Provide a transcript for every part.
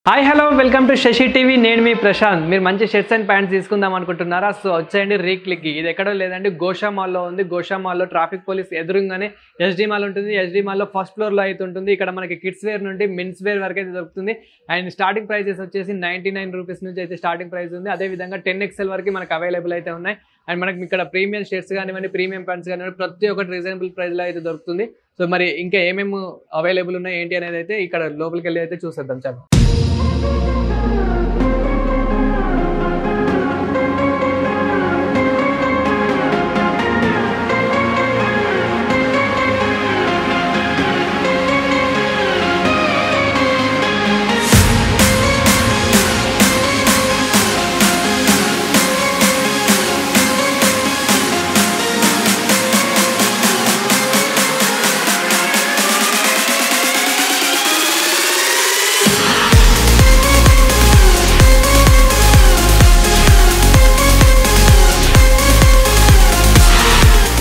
Hi hello welcome to Shashi TV. నేను మీ ప్రశాంత్. మీరు మంచి షర్ట్స్ అండ్ ప్యాంట్స్ తీసుకుందాం అనుకుంటున్నారా? సో వచ్చేయండి రీక్లిక్కి. ఇది ఎక్కడో లేదండి, గోషా మాల్లో ఉంది. గోషా మాల్లో ట్రాఫిక్ పోలీస్ ఎదురుగానే ఎస్డి మాల్ ఉంటుంది. ఎస్డి మాల్లో ఫస్ట్ ఫ్లోర్లో అయితే ఉంటుంది. ఇక్కడ మనకి కిడ్స్ వేర్ నుండి మెన్స్ వేర్ వరకు అయితే దొరుకుతుంది. అండ్ స్టార్టింగ్ ప్రైజెస్ వచ్చేసి 99 రూపీస్ నుంచి అయితే స్టార్టింగ్ ప్రైస్ ఉంది. అదేవిధంగా 10XL వరకు మనకు అవైలబుల్ అయితే ఉన్నాయి. అండ్ మనకి ఇక్కడ ప్రీమియం షర్ట్స్ కానివ్వండి, ప్రీమియం ప్యాంట్స్ కానివ్వండి, ప్రతి ఒక్కటి రీజనబుల్ ప్రైస్లో అయితే దొరుకుతుంది. సో మరి ఇంకా ఏమేమి అవైలబుల్ ఉన్నాయి ఏంటి అనేది అయితే ఇక్కడ లోపలికి వెళ్ళి అయితే చూసేద్దాం. చాలా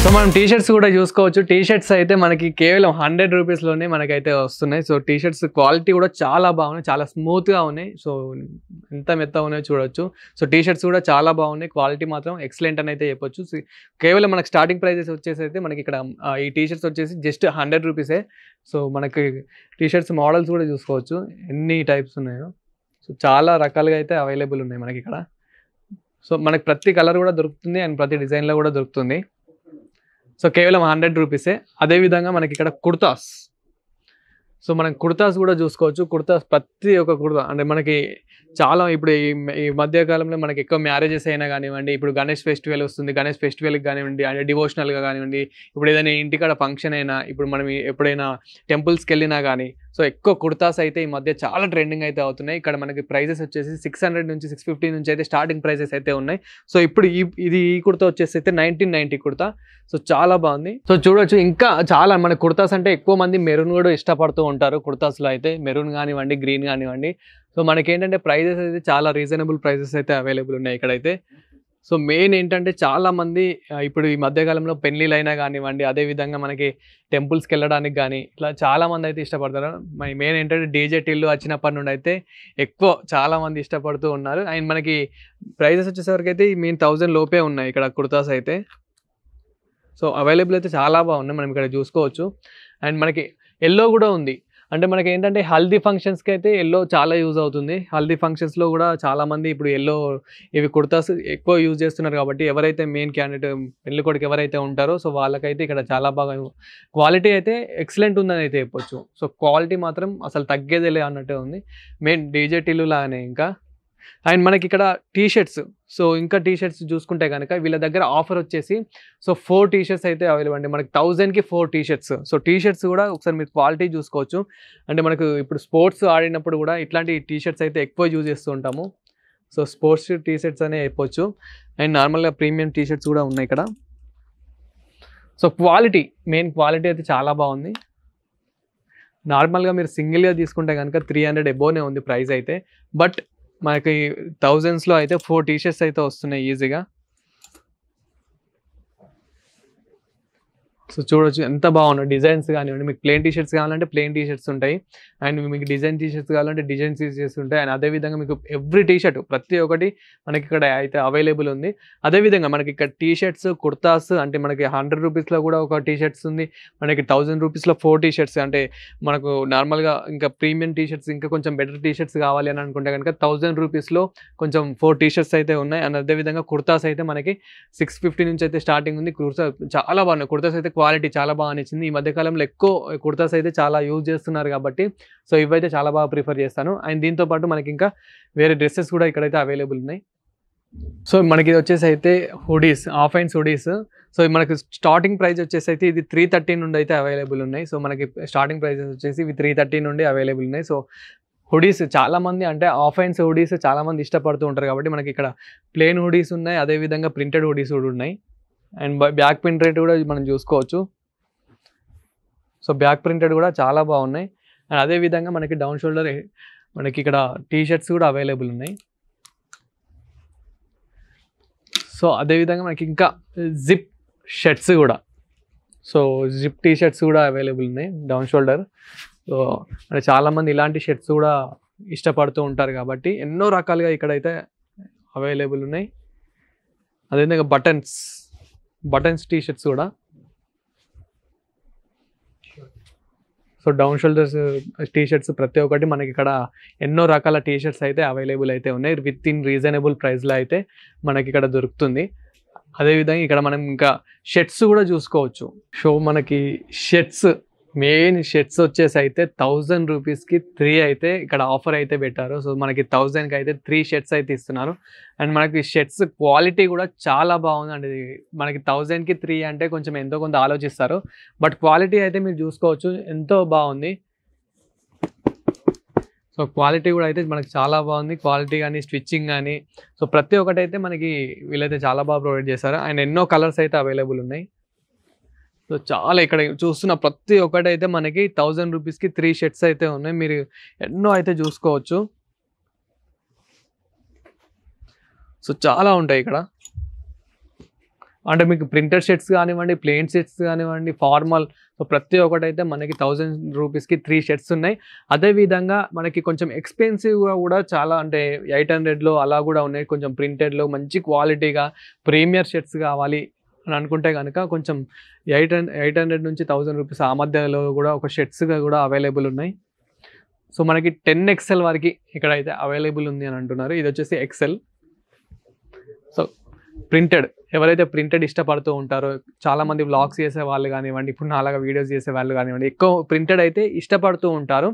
సో మనం టీషర్ట్స్ కూడా చూసుకోవచ్చు. టీషర్ట్స్ అయితే మనకి కేవలం 100 రూపీస్లోనే మనకైతే వస్తున్నాయి. సో టీషర్ట్స్ క్వాలిటీ కూడా చాలా బాగున్నాయి, చాలా స్మూత్గా ఉన్నాయి. సో ఎంత మెత్తగా ఉన్నాయో చూడొచ్చు. సో టీషర్ట్స్ కూడా చాలా బాగున్నాయి, క్వాలిటీ మాత్రం ఎక్సలెంట్ అని అయితే చెప్పొచ్చు. కేవలం మనకి స్టార్టింగ్ ప్రైజెస్ వచ్చేసి అయితే మనకి ఇక్కడ ఈ టీషర్ట్స్ వచ్చేసి జస్ట్ 100 రూపీసే. సో మనకి టీషర్ట్స్ మోడల్స్ కూడా చూసుకోవచ్చు ఎన్ని టైప్స్ ఉన్నాయో. సో చాలా రకాలుగా అయితే అవైలబుల్ ఉన్నాయి మనకి ఇక్కడ. సో మనకి ప్రతి కలర్ కూడా దొరుకుతుంది అండ్ ప్రతి డిజైన్లో కూడా దొరుకుతుంది. సో కేవలం 100 రూపీసే. అదేవిధంగా మనకి ఇక్కడ కుర్తాస్. సో మనం కుర్తాస్ కూడా చూసుకోవచ్చు. కుర్తాస్ ప్రతి ఒక్క కుర్తా అంటే మనకి చాలా ఇప్పుడు ఈ మధ్యకాలంలో మనకి ఎక్కువ మ్యారేజెస్ అయినా కానివ్వండి, ఇప్పుడు గణేష్ ఫెస్టివల్ వస్తుంది, గణేష్ ఫెస్టివల్కి కానివ్వండి, అంటే డివోషనల్గా కానివ్వండి, ఇప్పుడు ఏదైనా ఇంటికాడ ఫంక్షన్ అయినా, ఇప్పుడు మనం ఎప్పుడైనా టెంపుల్స్కి వెళ్ళినా కానీ సో ఎక్కువ కుర్తాస్ అయితే ఈ మధ్య చాలా ట్రెండింగ్ అయితే అవుతున్నాయి. ఇక్కడ మనకి ప్రైజెస్ వచ్చేసి 600 నుంచి 650 నుంచి అయితే స్టార్టింగ్ ప్రైజెస్ అయితే ఉన్నాయి. సో ఇప్పుడు ఈ కుర్తా వచ్చేసి అయితే 1990 కుర్తా. సో చాలా బాగుంది. సో చూడొచ్చు ఇంకా చాలా మన కుర్తాస్ అంటే ఎక్కువ మంది మెరూన్ కూడా ఇష్టపడుతూ ఉంటారు. కుర్తాస్లో అయితే మెరూన్ కానివ్వండి, గ్రీన్ కానివ్వండి. సో మనకేంటంటే ప్రైజెస్ అయితే చాలా రీజనబుల్ ప్రైజెస్ అయితే అవైలబుల్ ఉన్నాయి ఇక్కడైతే. సో మెయిన్ ఏంటంటే చాలామంది ఇప్పుడు ఈ మధ్యకాలంలో పెళ్ళిళ్ళైనా కానివ్వండి, అదేవిధంగా మనకి టెంపుల్స్కి వెళ్ళడానికి కానీ ఇట్లా చాలామంది అయితే ఇష్టపడతారు. మెయిన్ ఏంటంటే డీజే టిల్లు వచ్చినప్పటి నుండి అయితే ఎక్కువ చాలామంది ఇష్టపడుతూ ఉన్నారు. అండ్ మనకి ప్రైజెస్ వచ్చేసరికి అయితే మెయిన్ 1000 లోపే ఉన్నాయి ఇక్కడ కుర్తాస్ అయితే. సో అవైలబుల్ అయితే చాలా బాగున్నాయి, మనం ఇక్కడ చూసుకోవచ్చు. అండ్ మనకి ఎల్లో కూడా ఉంది. అంటే మనకి ఏంటంటే హల్దీ ఫంక్షన్స్కి అయితే ఎల్లో చాలా యూజ్ అవుతుంది. హల్దీ ఫంక్షన్స్లో కూడా చాలామంది ఇప్పుడు ఎల్లో ఇవి కుర్తాస్ ఎక్కువ యూజ్ చేస్తున్నారు కాబట్టి ఎవరైతే మెయిన్ క్యాండిడేట్ పెళ్లి కొడుకు ఎవరైతే ఉంటారో సో వాళ్ళకైతే ఇక్కడ చాలా బాగా క్వాలిటీ అయితే ఎక్సలెంట్ ఉందని అయితే చెప్పొచ్చు. సో క్వాలిటీ మాత్రం అసలు తగ్గేదేలే అన్నట్టే ఉంది, మెయిన్ డీజే టిల్లు లాగానే. ఇంకా అండ్ మనకి ఇక్కడ టీషర్ట్స్. సో ఇంకా టీషర్ట్స్ చూసుకుంటే కనుక వీళ్ళ దగ్గర ఆఫర్ వచ్చేసి సో 4 టీషర్ట్స్ అయితే అవైలబుల్ అండి. మనకి 1000కి 4 టీషర్ట్స్. సో టీషర్ట్స్ కూడా ఒకసారి మీరు క్వాలిటీ చూసుకోవచ్చు. అంటే మనకు ఇప్పుడు స్పోర్ట్స్ ఆడినప్పుడు కూడా ఇట్లాంటి టీషర్ట్స్ అయితే ఎక్కువ యూజ్ చేస్తూ ఉంటాము. సో స్పోర్ట్స్ టీషర్ట్స్ అనే చెప్పొచ్చు. అండ్ నార్మల్గా ప్రీమియం టీషర్ట్స్ కూడా ఉన్నాయి ఇక్కడ. సో క్వాలిటీ, మెయిన్ క్వాలిటీ అయితే చాలా బాగుంది. నార్మల్గా మీరు సింగిల్గా తీసుకుంటే కనుక 300 అబోవ్నే ఉంది ప్రైస్ అయితే. బట్ మనకి 1000స్లో అయితే 4 టీషర్ట్స్ అయితే వస్తున్నాయి ఈజీగా. సో చూడొచ్చు ఎంత బాగున్నాయి డిజైన్స్ కానివ్వండి. మీకు ప్లెయిన్ టీషర్ట్స్ కావాలంటే ప్లెయిన్ టీషర్ట్స్ ఉంటాయి. అండ్ మీకు డిజైన్ టీషర్ట్స్ కావాలంటే డిజైన్ టీషర్ట్స్ ఉంటాయి. అండ్ అదేవిధంగా మీకు ఎవ్రీ టీషర్ట్ ప్రతి ఒక్కటి మనకి ఇక్కడ అయితే అవైలబుల్ ఉంది. అదేవిధంగా మనకి ఇక్కడ టీషర్ట్స్ కుర్తాస్ అంటే మనకి 100 రూపీస్లో కూడా ఒక టీషర్ట్స్ ఉంది. మనకి 1000 రూపీస్లో 4 టీషర్ట్స్. అంటే మనకు నార్మల్గా ఇంకా ప్రీమియం టీషర్ట్స్ ఇంకా కొంచెం బెటర్ టీషర్ట్స్ కావాలి అని అనుకుంటే కనుక 1000 రూపీస్లో కొంచెం 4 టీషర్ట్స్ అయితే ఉన్నాయి. అండ్ అదేవిధంగా కుర్తాస్ అయితే మనకి 650 నుంచి అయితే స్టార్టింగ్ ఉంది. కుర్తా చాలా బాగున్నాయి. కుర్తాస్ అయితే క్వాలిటీ చాలా బాగా నచ్చింది. ఈ మధ్యకాలంలో ఎక్కువ కుర్తాస్ అయితే చాలా యూజ్ చేస్తున్నారు కాబట్టి సో ఇవైతే చాలా బాగా ప్రిఫర్ చేస్తాను. అండ్ దీంతోపాటు మనకి ఇంకా వేరే డ్రెస్సెస్ కూడా ఇక్కడైతే అవైలబుల్ ఉన్నాయి. సో మనకి ఇది వచ్చేసి అయితే hoodies, of hands hoodies. So మనకి స్టార్టింగ్ ప్రైస్ వచ్చేసి అయితే ఇది 330 నుండి అయితే అవైలబుల్ ఉన్నాయి. సో మనకి స్టార్టింగ్ ప్రైజెస్ వచ్చేసి ఇవి 330 నుండి అవైలబుల్ ఉన్నాయి. సో హుడీస్ చాలామంది అంటే ఆఫ్ హ్యాండ్స్ హుడీస్ చాలామంది ఇష్టపడుతూ ఉంటారు కాబట్టి మనకి ఇక్కడ ప్లెయిన్ హుడీస్ ఉన్నాయి, అదేవిధంగా ప్రింటెడ్ హుడీస్ కూడా ఉన్నాయి. అండ్ బ్యాక్ ప్రింటెడ్ కూడా మనం చూసుకోవచ్చు. సో బ్యాక్ ప్రింటెడ్ కూడా చాలా బాగున్నాయి. అండ్ అదేవిధంగా మనకి డౌన్ షోల్డర్ మనకి ఇక్కడ టీషర్ట్స్ కూడా అవైలబుల్ ఉన్నాయి. సో అదేవిధంగా మనకి ఇంకా జిప్ షర్ట్స్ కూడా సో జిప్ టీ షర్ట్స్ కూడా అవైలబుల్ ఉన్నాయి డౌన్ షోల్డర్. సో అంటే చాలామంది ఇలాంటి షర్ట్స్ కూడా ఇష్టపడుతూ ఉంటారు కాబట్టి ఎన్నో రకాలుగా ఇక్కడైతే అవైలబుల్ ఉన్నాయి. అదేవిధంగా బటన్స్ టీ షర్ట్స్ కూడా. So down shoulders T shirts ప్రతి ఒక్కటి మనకి ఇక్కడ ఎన్నో రకాల టీ షర్ట్స్ అయితే అవైలబుల్ అయితే ఉన్నాయి. విత్ ఇన్ రీజనబుల్ ప్రైస్లో అయితే మనకి ఇక్కడ దొరుకుతుంది. అదేవిధంగా ఇక్కడ మనం ఇంకా షర్ట్స్ కూడా చూసుకోవచ్చు. సో మనకి మెయిన్ షర్ట్స్ వచ్చేసి అయితే 1000 రూపీస్కి 3 అయితే ఇక్కడ ఆఫర్ అయితే పెట్టారు. సో మనకి 1000కి అయితే 3 షర్ట్స్ అయితే ఇస్తున్నారు. అండ్ మనకి షర్ట్స్ క్వాలిటీ కూడా చాలా బాగుంది అండి. మనకి 1000కి 3 అంటే కొంచెం ఎంతో కొంత ఆలోచిస్తారు, బట్ క్వాలిటీ అయితే మీరు చూసుకోవచ్చు ఎంతో బాగుంది. సో క్వాలిటీ కూడా అయితే మనకి చాలా బాగుంది. క్వాలిటీ కానీ స్టిచ్చింగ్ కానీ సో ప్రతి ఒక్కటి అయితే మనకి వీళ్ళైతే చాలా బాగా ప్రొవైడ్ చేస్తారు. అండ్ ఎన్నో కలర్స్ అయితే అవైలబుల్ ఉన్నాయి. సో చాలా ఇక్కడ చూస్తున్న ప్రతి ఒక్కటి అయితే మనకి 1000 రూపీస్కి 3 షర్ట్స్ అయితే ఉన్నాయి. మీరు ఎన్నో అయితే చూసుకోవచ్చు. సో చాలా ఉంటాయి ఇక్కడ. అంటే మీకు ప్రింటెడ్ షర్ట్స్ కానివ్వండి, ప్లెయిన్ షర్ట్స్ కానివ్వండి, ఫార్మల్, సో ప్రతి ఒక్కటి అయితే మనకి 1000 రూపీస్కి 3 షర్ట్స్ ఉన్నాయి. అదేవిధంగా మనకి కొంచెం ఎక్స్పెన్సివ్గా కూడా చాలా, అంటే 800లో అలా కూడా ఉన్నాయి. కొంచెం ప్రింటెడ్లో మంచి క్వాలిటీగా ప్రీమియర్ షర్ట్స్ కావాలి అని అనుకుంటే కనుక కొంచెం 800 నుంచి 1000 రూపీస్ ఆ మధ్యలో కూడా ఒక షర్ట్స్గా కూడా అవైలబుల్ ఉన్నాయి. సో మనకి 10XL వరకు ఇక్కడ అయితే అవైలబుల్ ఉంది అని అంటున్నారు. ఇది వచ్చేసి XL. సో ప్రింటెడ్, ఎవరైతే ప్రింటెడ్ ఇష్టపడుతూ ఉంటారో, చాలామంది వ్లాగ్స్ చేసే వాళ్ళు కానివ్వండి, ఇప్పుడు నాలాగా వీడియోస్ చేసే వాళ్ళు కానివ్వండి, ఎక్కువ ప్రింటెడ్ అయితే ఇష్టపడుతూ ఉంటారు.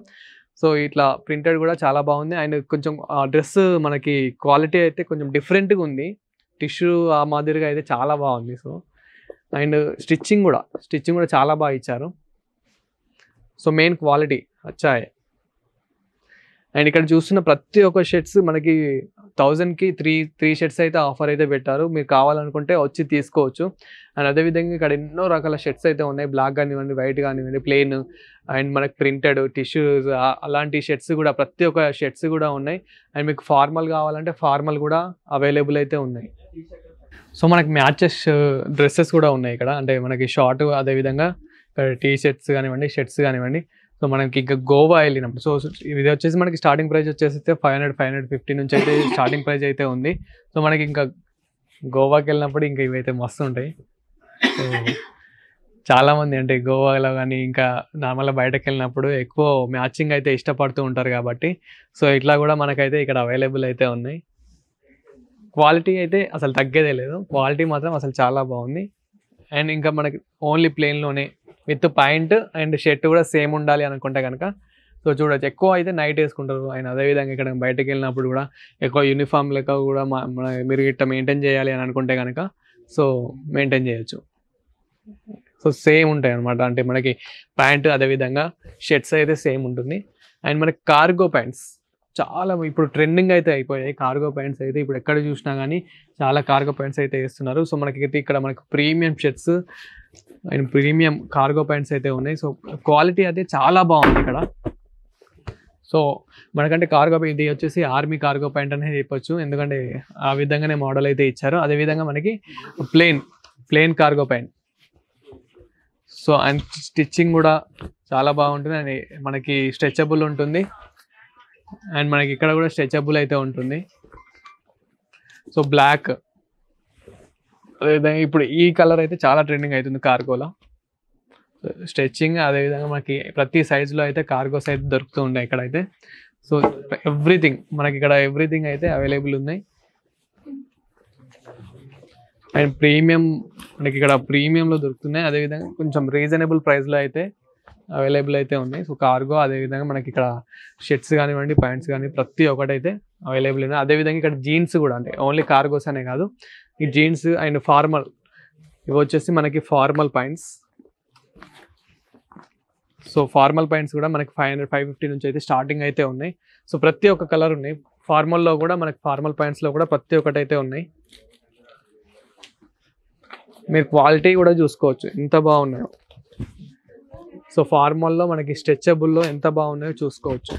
సో ఇట్లా ప్రింటెడ్ కూడా చాలా బాగుంది. అండ్ కొంచెం డ్రెస్ మనకి క్వాలిటీ అయితే కొంచెం డిఫరెంట్గా ఉంది. టిష్యూ ఆ మాదిరిగా అయితే చాలా బాగుంది. సో అండ్ స్టిచ్చింగ్ కూడా చాలా బాగా ఇచ్చారు. సో మెయిన్ క్వాలిటీ వచ్చాయి. అండ్ ఇక్కడ చూస్తున్న ప్రతి ఒక్క షర్ట్స్ మనకి 1000కి 3 షర్ట్స్ అయితే ఆఫర్ అయితే పెట్టారు. మీరు కావాలనుకుంటే వచ్చి తీసుకోవచ్చు. అండ్ అదేవిధంగా ఇక్కడ ఎన్నో రకాల షర్ట్స్ అయితే ఉన్నాయి. బ్లాక్ కానివ్వండి, వైట్ కానివ్వండి, ప్లెయిన్ అండ్ మనకి ప్రింటెడ్ టిష్యూస్ అలాంటి షర్ట్స్ కూడా ప్రతి ఒక్క షర్ట్స్ కూడా ఉన్నాయి. అండ్ మీకు ఫార్మల్ కావాలంటే ఫార్మల్ కూడా అవైలబుల్ అయితే ఉన్నాయి. సో మనకి మ్యాచెస్ డ్రెస్సెస్ కూడా ఉన్నాయి ఇక్కడ. అంటే మనకి షార్ట్, అదేవిధంగా ఇక్కడ టీ షర్ట్స్ కానివ్వండి, షర్ట్స్ కానివ్వండి. సో మనకి ఇంకా గోవా వెళ్ళినప్పుడు, సో ఇది వచ్చేసి మనకి స్టార్టింగ్ ప్రైస్ వచ్చేసి 500-550 నుంచి అయితే స్టార్టింగ్ ప్రైస్ అయితే ఉంది. సో మనకి ఇంకా గోవాకి వెళ్ళినప్పుడు ఇంకా ఇవైతే మస్తు ఉంటాయి. సో చాలామంది అంటే గోవాలో కానీ ఇంకా నార్మల్గా బయటకు వెళ్ళినప్పుడు ఎక్కువ మ్యాచింగ్ అయితే ఇష్టపడుతూ ఉంటారు కాబట్టి సో ఇట్లా కూడా మనకైతే ఇక్కడ అవైలబుల్ అయితే ఉన్నాయి. క్వాలిటీ అయితే అసలు తగ్గేదే లేదు. క్వాలిటీ మాత్రం అసలు చాలా బాగుంది. అండ్ ఇంకా మనకి ఓన్లీ ప్లెయిన్లోనే విత్ ప్యాంట్ అండ్ షర్ట్ కూడా సేమ్ ఉండాలి అనుకుంటే కనుక సో చూడొచ్చు. ఎక్కువ అయితే నైట్ వేసుకుంటారు. అండ్ అదేవిధంగా ఇక్కడ బయటకు వెళ్ళినప్పుడు కూడా ఎక్కువ యూనిఫామ్ లెక్క కూడా మీరు ఇట్లా మెయింటైన్ చేయాలి అని అనుకుంటే కనుక సో మెయింటైన్ చేయొచ్చు. సో సేమ్ ఉంటాయి అనమాట. అంటే మనకి ప్యాంట్ అదేవిధంగా షర్ట్స్ అయితే సేమ్ ఉంటుంది. అండ్ మనకి కార్గో ప్యాంట్స్ చాలా ఇప్పుడు ట్రెండింగ్ అయితే అయిపోయాయి. కార్గో ప్యాంట్స్ అయితే ఇప్పుడు ఎక్కడ చూసినా కానీ చాలా కార్గో ప్యాంట్స్ అయితే వేస్తున్నారు. సో మనకి ఇక్కడ మనకి premium shirts and premium cargo pants అయితే ఉన్నాయి. సో క్వాలిటీ అయితే చాలా బాగుంది ఇక్కడ. సో మనకంటే కార్గో, ఇది వచ్చేసి ఆర్మీ కార్గో ప్యాంట్ అనేది చెప్పొచ్చు, ఎందుకంటే ఆ విధంగానే మోడల్ అయితే ఇచ్చారు. అదేవిధంగా మనకి plain cargo pant. So and stitching కూడా చాలా బాగుంటుంది. అండ్ మనకి స్ట్రెచబుల్ ఉంటుంది. అండ్ మనకి ఇక్కడ కూడా స్ట్రెచబుల్ అయితే ఉంటుంది. సో బ్లాక్, అదేవిధంగా ఇప్పుడు ఈ కలర్ అయితే చాలా ట్రెండింగ్ అవుతుంది కార్గోలో. స్ట్రెచ్చింగ్ అదేవిధంగా మనకి ప్రతి సైజులో అయితే కార్గోస్ అయితే దొరుకుతూ ఉంటాయి ఇక్కడైతే. సో ఎవ్రీథింగ్ మనకి ఇక్కడ ఎవ్రీథింగ్ అయితే అవైలబుల్ ఉన్నాయి. అండ్ ప్రీమియం మనకి ఇక్కడ ప్రీమియంలో దొరుకుతున్నాయి. అదేవిధంగా కొంచెం రీజనబుల్ ప్రైస్లో అయితే అవైలబుల్ అయితే ఉన్నాయి. సో కార్గో, అదేవిధంగా మనకి ఇక్కడ షర్ట్స్ కానివ్వండి, ప్యాంట్స్ కానీ ప్రతి ఒక్కటి అయితే అవైలబుల్ ఉన్నాయి. అదేవిధంగా ఇక్కడ జీన్స్ కూడా, అంటే ఓన్లీ కార్గోస్ అనే కాదు, ఈ జీన్స్ అండ్ ఫార్మల్, ఇవి వచ్చేసి మనకి formal pants. So formal pants కూడా మనకి 500-550 నుంచి అయితే స్టార్టింగ్ అయితే ఉన్నాయి. సో ప్రతి ఒక్క కలర్ ఉన్నాయి. ఫార్మల్లో కూడా మనకి ఫార్మల్ ప్యాంట్స్లో కూడా ప్రతి ఒక్కటి అయితే ఉన్నాయి. మీరు క్వాలిటీ కూడా చూసుకోవచ్చు ఎంత బాగున్నాయో. సో ఫార్మల్లో మనకి స్ట్రెచబుల్లో ఎంత బాగున్నాయో చూసుకోవచ్చు.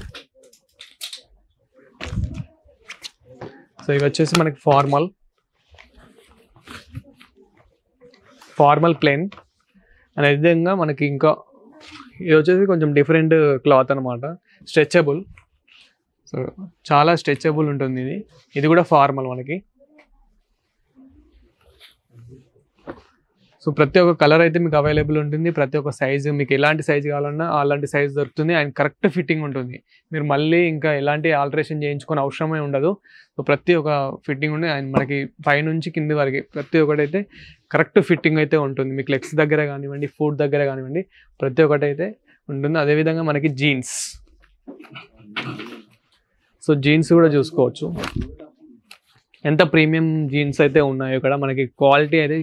సో ఇవి వచ్చేసి మనకి ఫార్మల్ ప్లేన్ అనే విధంగా మనకి ఇంకా ఇది వచ్చేసి కొంచెం డిఫరెంట్ క్లాత్ అనమాట, స్ట్రెచబుల్. సో చాలా స్ట్రెచబుల్ ఉంటుంది ఇది కూడా ఫార్మల్ మనకి. సో ప్రతి ఒక్క కలర్ అయితే మీకు అవైలబుల్ ఉంటుంది, ప్రతి ఒక్క సైజు మీకు ఎలాంటి సైజు కావాలన్నా అలాంటి సైజు దొరుకుతుంది అండ్ కరెక్ట్ ఫిట్టింగ్ ఉంటుంది. మీరు మళ్ళీ ఇంకా ఎలాంటి ఆల్టరేషన్ చేయించుకొని అవసరమే ఉండదు. సో ప్రతి ఒక్క ఫిట్టింగ్ ఉంది అండ్ మనకి పైనుంచి కింది వరకు ప్రతి ఒక్కటి అయితే కరెక్ట్ ఫిట్టింగ్ అయితే ఉంటుంది. మీకు లెగ్స్ దగ్గర కానివ్వండి, ఫుట్ దగ్గర కానివ్వండి, ప్రతి ఒక్కటి అయితే ఉంటుంది. అదేవిధంగా మనకి జీన్స్, సో జీన్స్ కూడా చూసుకోవచ్చు ఎంత ప్రీమియం జీన్స్ అయితే ఉన్నాయో ఇక్కడ మనకి. క్వాలిటీ అయితే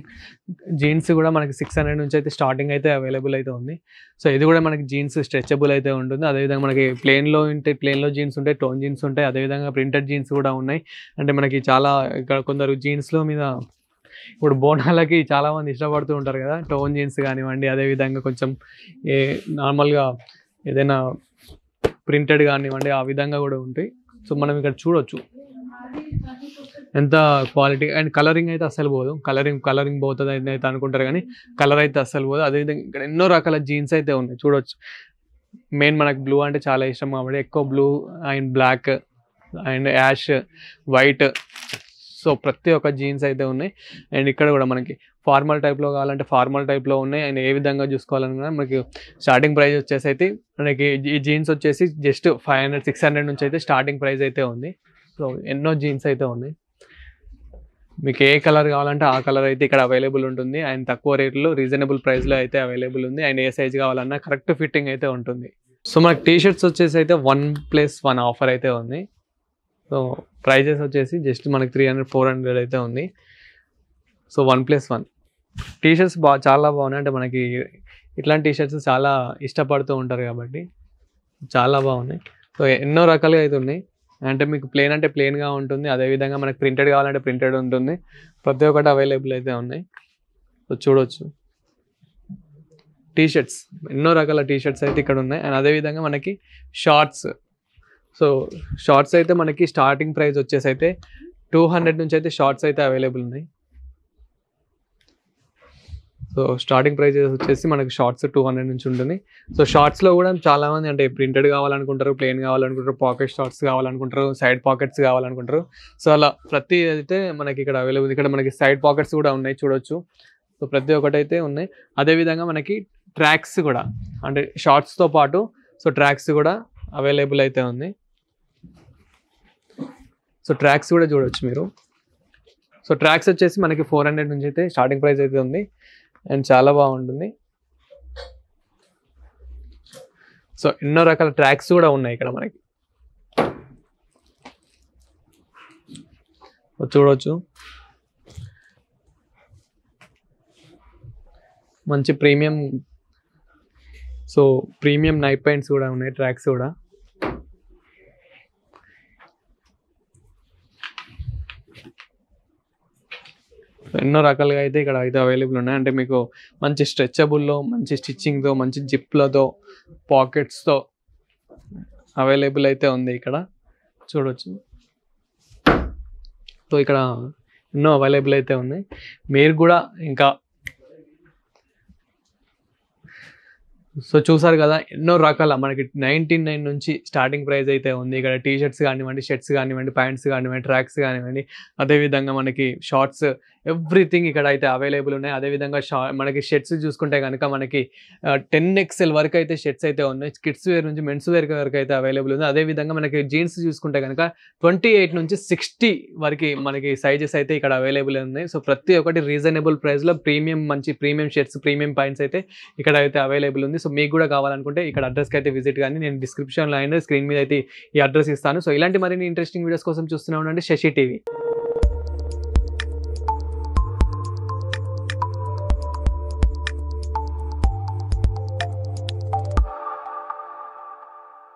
జీన్స్ కూడా మనకి 600 నుంచి అయితే స్టార్టింగ్ అయితే అవైలబుల్ అయితే ఉంది. సో ఇది కూడా మనకి జీన్స్ స్ట్రెచబుల్ అయితే ఉంటుంది. అదేవిధంగా మనకి ప్లేన్లో జీన్స్ ఉంటాయి, టోన్ జీన్స్ ఉంటాయి, అదేవిధంగా ప్రింటెడ్ జీన్స్ కూడా ఉన్నాయి. అంటే మనకి చాలా ఇక్కడ కొందరు జీన్స్లో మీద ఇప్పుడు బోనాలకి చాలామంది ఇష్టపడుతూ ఉంటారు కదా, టోన్ జీన్స్ కానివ్వండి, అదేవిధంగా కొంచెం నార్మల్గా ఏదైనా ప్రింటెడ్ కానివ్వండి ఆ విధంగా కూడా ఉంటాయి. సో మనం ఇక్కడ చూడొచ్చు ఎంత క్వాలిటీ అండ్ కలరింగ్ అయితే అస్సలు పోదు. కలరింగ్ పోతుంది అయితే అనుకుంటారు కానీ కలర్ అయితే అస్సలు పోదు. అదేవిధంగా ఇక్కడ ఎన్నో రకాల జీన్స్ అయితే ఉన్నాయి చూడొచ్చు. మెయిన్ మనకు బ్లూ అంటే చాలా ఇష్టం కాబట్టి ఎక్కువ blue and black and ash, white, so ప్రతి ఒక్క జీన్స్ అయితే ఉన్నాయి. అండ్ ఇక్కడ కూడా మనకి ఫార్మల్ టైప్లో కావాలంటే ఫార్మల్ టైప్లో ఉన్నాయి. అండ్ ఏ విధంగా చూసుకోవాలన్నా మనకి స్టార్టింగ్ ప్రైస్ వచ్చేసి అయితే మనకి ఈ జీన్స్ వచ్చేసి జస్ట్ 500-600 నుంచి అయితే స్టార్టింగ్ ప్రైస్ అయితే ఉంది. సో ఎన్నో జీన్స్ అయితే ఉన్నాయి. మీకు ఏ కలర్ కావాలంటే ఆ కలర్ అయితే ఇక్కడ అవైలబుల్ ఉంటుంది అండ్ తక్కువ రేట్లో రీజనబుల్ ప్రైస్లో అయితే అవైలబుల్ ఉంది. అండ్ ఏ సైజ్ కావాలన్నా కరెక్ట్ ఫిట్టింగ్ అయితే ఉంటుంది. సో మనకి టీషర్ట్స్ వచ్చేసి అయితే 1+1 ఆఫర్ అయితే ఉంది. సో ప్రైజెస్ వచ్చేసి జస్ట్ మనకి 300-400 అయితే ఉంది. సో 1+1 టీషర్ట్స్ చాలా బాగున్నాయి. అంటే మనకి ఇట్లాంటి టీషర్ట్స్ చాలా ఇష్టపడుతూ ఉంటారు కాబట్టి చాలా బాగున్నాయి. సో ఎన్నో రకాలుగా అయితే ఉన్నాయి. అంటే మీకు ప్లేన్ అంటే ప్లేన్గా ఉంటుంది, అదేవిధంగా మనకి ప్రింటెడ్ కావాలంటే ప్రింటెడ్ ఉంటుంది. ప్రతి ఒక్కటి అవైలబుల్ అయితే ఉన్నాయి. సో చూడవచ్చు టీషర్ట్స్, ఎన్నో రకాల టీషర్ట్స్ అయితే ఇక్కడ ఉన్నాయి. అండ్ అదేవిధంగా మనకి షార్ట్స్, సో షార్ట్స్ అయితే మనకి స్టార్టింగ్ ప్రైస్ వచ్చేసి అయితే 200 నుంచి అయితే షార్ట్స్ అయితే అవైలబుల్ ఉన్నాయి. సో స్టార్టింగ్ ప్రైస్ వచ్చేసి మనకి షార్ట్స్ 200 నుంచి ఉంటుంది. సో షార్ట్స్లో కూడా చాలామంది అంటే ప్రింటెడ్ కావాలనుకుంటారు, ప్లెయిన్ కావాలనుకుంటారు, పాకెట్ షార్ట్స్ కావాలనుకుంటారు, సైడ్ పాకెట్స్ కావాలనుకుంటారు. సో అలా ప్రతి అయితే మనకి ఇక్కడ అవైలబుల్. ఇక్కడ మనకి సైడ్ పాకెట్స్ కూడా ఉన్నాయి చూడొచ్చు. సో ప్రతి ఒక్కటి అయితే ఉన్నాయి. అదేవిధంగా మనకి ట్రాక్స్ కూడా అంటే షార్ట్స్తో పాటు సో ట్రాక్స్ కూడా అవైలబుల్ అయితే ఉంది. సో ట్రాక్స్ కూడా చూడవచ్చు మీరు. సో ట్రాక్స్ వచ్చేసి మనకి 400 నుంచి అయితే స్టార్టింగ్ ప్రైస్ అయితే ఉంది అండ్ చాలా బాగుంటుంది. సో ఎన్నో రకాల ట్రాక్స్ కూడా ఉన్నాయి ఇక్కడ మనకి చూడవచ్చు. మంచి premium, so premium night pants కూడా ఉన్నాయి, ట్రాక్స్ కూడా. ఎన్నో రకాలుగా అయితే ఇక్కడ అయితే అవైలబుల్ ఉన్నాయి. అంటే మీకు మంచి స్ట్రెచబుల్లో, మంచి స్టిచ్చింగ్తో, మంచి జిప్లతో, పాకెట్స్తో అవైలబుల్ అయితే ఉంది ఇక్కడ చూడవచ్చు. సో ఇక్కడ ఎన్నో అవైలబుల్ అయితే ఉన్నాయి. మీరు కూడా ఇంకా సో చూసారు కదా ఎన్నో రకాల మనకి 99 నుంచి స్టార్టింగ్ ప్రైస్ అయితే ఉంది. ఇక్కడ టీషర్ట్స్ కానివ్వండి, షర్ట్స్ కానివ్వండి, ప్యాంట్స్ కానివ్వండి, ట్రాక్స్ కానివ్వండి, అదేవిధంగా మనకి షార్ట్స్, ఎవ్రీథింగ్ ఇక్కడ అయితే అవైలబుల్ ఉన్నాయి. అదేవిధంగా మనకి షర్ట్స్ చూసుకుంటే కనుక మనకి 10XL వరకు అయితే షర్ట్స్ అయితే ఉన్నాయి. కిడ్స్ వేర్ నుంచి మెన్స్ వేర్ వరకు అయితే అవైలబుల్ ఉంది. అదేవిధంగా మనకి జీన్స్ చూసుకుంటే కనుక 28 నుంచి 60 వరకు మనకి సైజెస్ అయితే ఇక్కడ అవైలబుల్ ఉన్నాయి. సో ప్రతి ఒక్కటి రీజనబుల్ ప్రైస్లో ప్రీమియం, మంచి ప్రీమియం షర్ట్స్, ప్రీమియం ప్యాంట్స్ అయితే ఇక్కడ అయితే అవైలబుల్ ఉంది. సో మీకు కూడా కావాలనుకుంటే ఇక్కడ అడ్రస్కి అయితే విజిట్ కానీ, నేను డిస్క్రిప్షన్లో అండ్ స్క్రీన్ మీద అయితే ఈ అడ్రస్ ఇస్తాను. సో ఇలాంటి మరిన్ని ఇంట్రెస్టింగ్ వీడియోస్ కోసం చూస్తూనే ఉండండి శశి టీవీ.